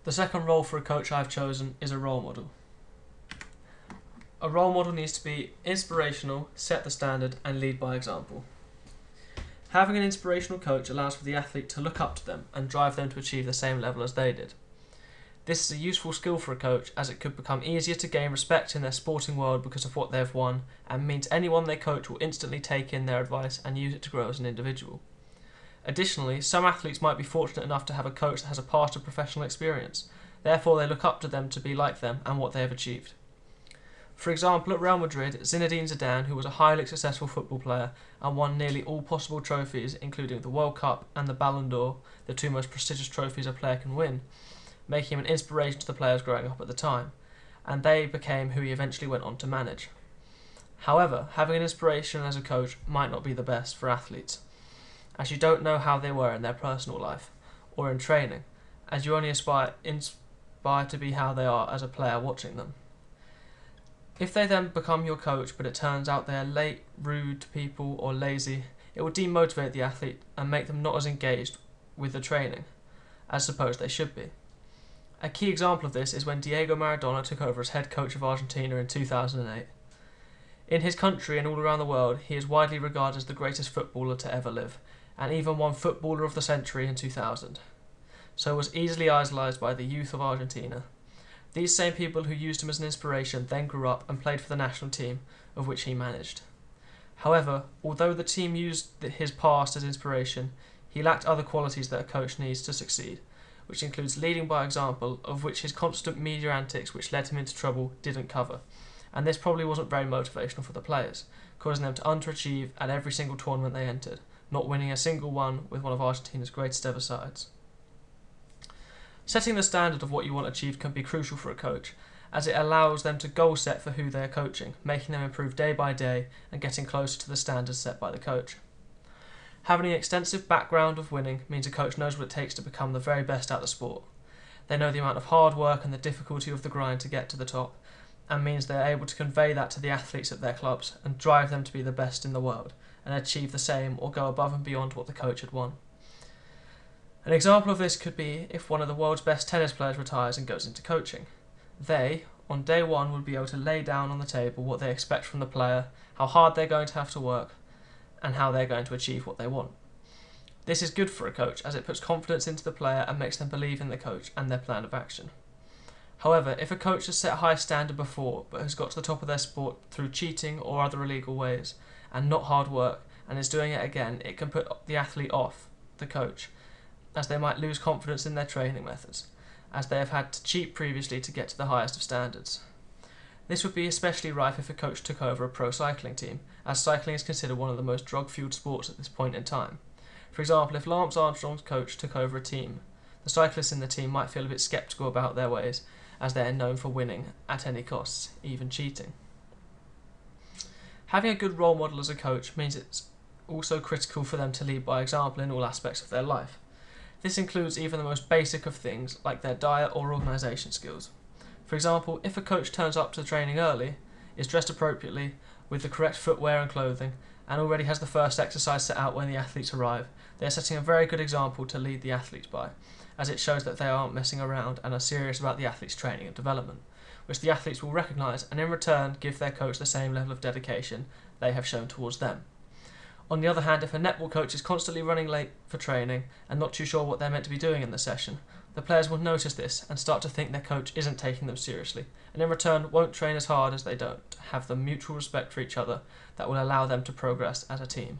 The second role for a coach I've chosen is a role model. A role model needs to be inspirational, set the standard, and lead by example. Having an inspirational coach allows for the athlete to look up to them and drive them to achieve the same level as they did. This is a useful skill for a coach, as it could become easier to gain respect in their sporting world because of what they've won, and means anyone they coach will instantly take in their advice and use it to grow as an individual. Additionally, some athletes might be fortunate enough to have a coach that has a past of professional experience, therefore they look up to them to be like them and what they have achieved. For example, at Real Madrid, Zinedine Zidane, who was a highly successful football player and won nearly all possible trophies, including the World Cup and the Ballon d'Or, the two most prestigious trophies a player can win, making him an inspiration to the players growing up at the time, and they became who he eventually went on to manage. However, having an inspiration as a coach might not be the best for athletes, as you don't know how they were in their personal life or in training, as you only inspire to be how they are as a player watching them. If they then become your coach but it turns out they are late, rude people or lazy, it will demotivate the athlete and make them not as engaged with the training as supposed they should be. A key example of this is when Diego Maradona took over as head coach of Argentina in 2008. In his country and all around the world, he is widely regarded as the greatest footballer to ever live, and even won Footballer of the Century in 2000. So was easily idolised by the youth of Argentina. These same people who used him as an inspiration then grew up and played for the national team, of which he managed. However, although the team used his past as inspiration, he lacked other qualities that a coach needs to succeed, which includes leading by example, of which his constant media antics which led him into trouble didn't cover, and this probably wasn't very motivational for the players, causing them to underachieve at every single tournament they entered, not winning a single one with one of Argentina's greatest ever sides. Setting the standard of what you want achieved can be crucial for a coach, as it allows them to goal set for who they are coaching, making them improve day by day and getting closer to the standards set by the coach. Having an extensive background of winning means a coach knows what it takes to become the very best at the sport. They know the amount of hard work and the difficulty of the grind to get to the top, and means they are able to convey that to the athletes at their clubs and drive them to be the best in the world and achieve the same or go above and beyond what the coach had won. An example of this could be if one of the world's best tennis players retires and goes into coaching. They, on day one, would be able to lay down on the table what they expect from the player, how hard they're going to have to work, and how they're going to achieve what they want. This is good for a coach as it puts confidence into the player and makes them believe in the coach and their plan of action. However, if a coach has set a high standard before but has got to the top of their sport through cheating or other illegal ways and not hard work and is doing it again, it can put the athlete off the coach, as they might lose confidence in their training methods, as they have had to cheat previously to get to the highest of standards. This would be especially rife if a coach took over a pro cycling team, as cycling is considered one of the most drug-fueled sports at this point in time. For example, if Lance Armstrong's coach took over a team, the cyclists in the team might feel a bit sceptical about their ways, as they are known for winning at any costs, even cheating. Having a good role model as a coach means it's also critical for them to lead by example in all aspects of their life. This includes even the most basic of things, like their diet or organisation skills. For example, if a coach turns up to training early, is dressed appropriately, with the correct footwear and clothing, and already has the first exercise set out when the athletes arrive, they are setting a very good example to lead the athletes by, as it shows that they aren't messing around and are serious about the athletes' training and development, which the athletes will recognise and in return give their coach the same level of dedication they have shown towards them. On the other hand, if a netball coach is constantly running late for training and not too sure what they're meant to be doing in the session, the players will notice this and start to think their coach isn't taking them seriously, and in return won't train as hard as they don't have the mutual respect for each other that will allow them to progress as a team.